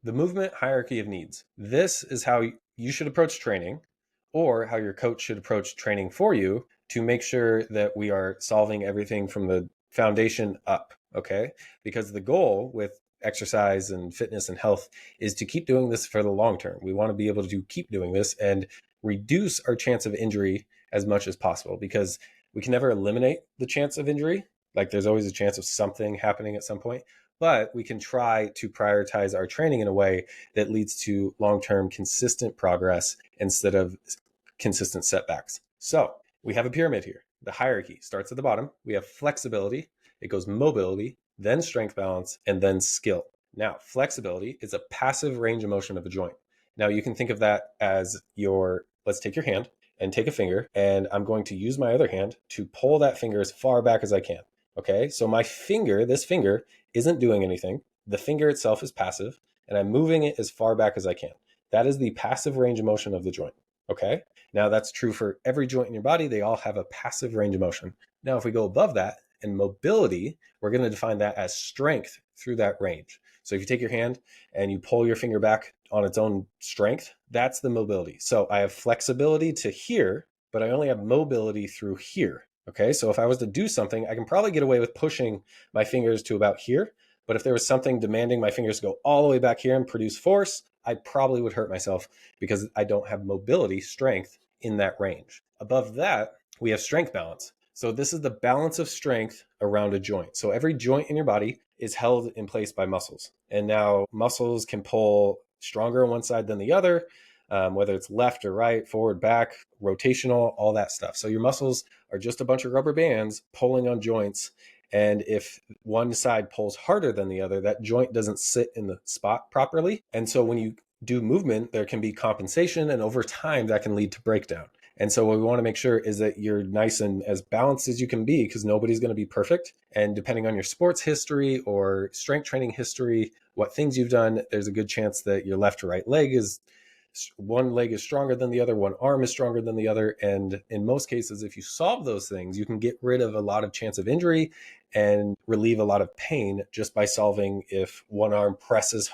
The movement hierarchy of needs. This is how you should approach training, or how your coach should approach training for you to make sure that we are solving everything from the foundation up. Okay. Because the goal with exercise and fitness and health is to keep doing this for the long term. We want to be able to keep doing this and reduce our chance of injury as much as possible, because we can never eliminate the chance of injury. Like there's always a chance of something happening at some point, but we can try to prioritize our training in a way that leads to long-term consistent progress instead of consistent setbacks. So we have a pyramid here. The hierarchy starts at the bottom. We have flexibility, it goes mobility, then strength balance, and then skill. Now, flexibility is a passive range of motion of a joint. Now, you can think of that as let's take your hand and take a finger, and I'm going to use my other hand to pull that finger as far back as I can. Okay, so this finger isn't doing anything. The finger itself is passive, and I'm moving it as far back as I can. That is the passive range of motion of the joint. Okay, now that's true for every joint in your body. They all have a passive range of motion. Now, if we go above that in mobility, we're going to define that as strength through that range. So if you take your hand and you pull your finger back on its own strength, that's the mobility. So I have flexibility to here, but I only have mobility through here. Okay, so if I was to do something, I can probably get away with pushing my fingers to about here. But if there was something demanding my fingers to go all the way back here and produce force, I probably would hurt myself because I don't have mobility, strength in that range. Above that, we have strength balance. So this is the balance of strength around a joint. So every joint in your body is held in place by muscles. And now muscles can pull stronger on one side than the other, whether it's left or right, forward, back, rotational, all that stuff. So your muscles are just a bunch of rubber bands pulling on joints. And if one side pulls harder than the other, that joint doesn't sit in the spot properly. And so when you do movement, there can be compensation, and over time that can lead to breakdown. And so what we want to make sure is that you're nice and as balanced as you can be, because nobody's going to be perfect. And depending on your sports history or strength training history, what things you've done, there's a good chance that your left or right leg is one leg is stronger than the other, one arm is stronger than the other. And in most cases, if you solve those things, you can get rid of a lot of chance of injury and relieve a lot of pain just by solving if one arm presses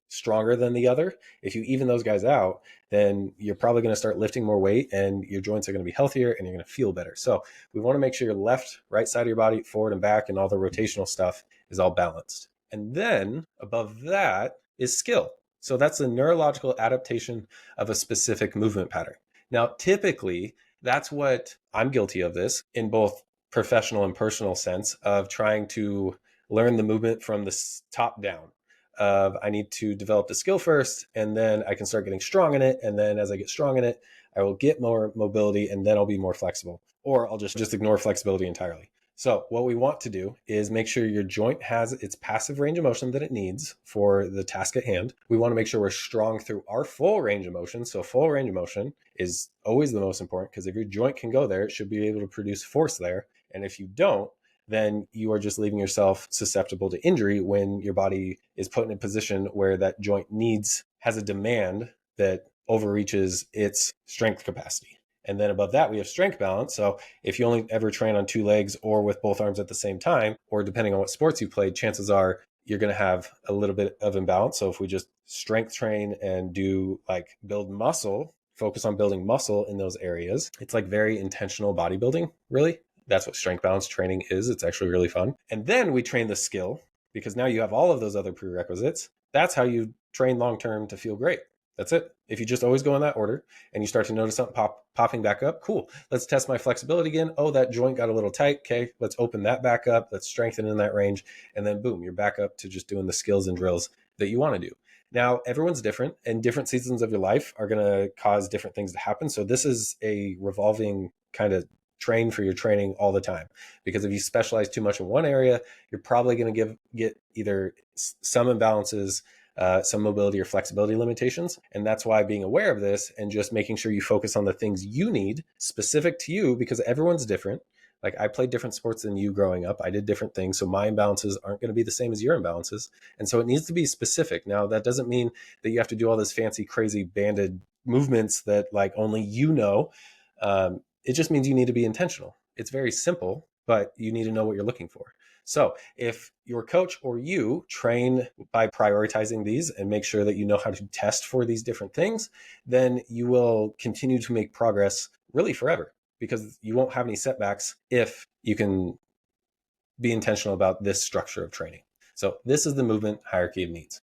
stronger than the other. If you even those guys out, then you're probably going to start lifting more weight and your joints are going to be healthier and you're going to feel better. So we want to make sure your left, right side of your body, forward and back, and all the rotational stuff is all balanced. And then above that is skill. So that's a neurological adaptation of a specific movement pattern. Now, typically, that's what I'm guilty of this in both professional and personal sense of trying to learn the movement from the top down. I need to develop the skill first, and then I can start getting strong in it. And then as I get strong in it, I will get more mobility, and then I'll be more flexible. Or I'll just ignore flexibility entirely. So what we want to do is make sure your joint has its passive range of motion that it needs for the task at hand. We want to make sure we're strong through our full range of motion. So full range of motion is always the most important, because if your joint can go there, it should be able to produce force there. And if you don't, then you are just leaving yourself susceptible to injury when your body is put in a position where that joint has a demand that overreaches its strength capacity. And then above that, we have strength balance. So if you only ever train on two legs or with both arms at the same time, or depending on what sports you played, chances are you're going to have a little bit of imbalance. So if we just strength train and do like build muscle, focus on building muscle in those areas, it's like very intentional bodybuilding, really. That's what strength balance training is. It's actually really fun. And then we train the skill, because now you have all of those other prerequisites. That's how you train long-term to feel great. That's it. If you just always go in that order and you start to notice something popping back up, cool. Let's test my flexibility again. Oh, that joint got a little tight. Okay, let's open that back up. Let's strengthen in that range. And then boom, you're back up to just doing the skills and drills that you want to do. Now, everyone's different, and different seasons of your life are going to cause different things to happen. So this is a revolving kind of train for your training all the time, because if you specialize too much in one area, you're probably going to get either some imbalances, some mobility or flexibility limitations. And that's why being aware of this and just making sure you focus on the things you need specific to you, because everyone's different. Like I played different sports than you growing up. I did different things. So my imbalances aren't going to be the same as your imbalances. And so it needs to be specific. Now, that doesn't mean that you have to do all this fancy, crazy banded movements that like only you know. It just means you need to be intentional. It's very simple, but you need to know what you're looking for. So if your coach or you train by prioritizing these and make sure that you know how to test for these different things, then you will continue to make progress really forever, because you won't have any setbacks if you can be intentional about this structure of training. So this is the movement hierarchy of needs.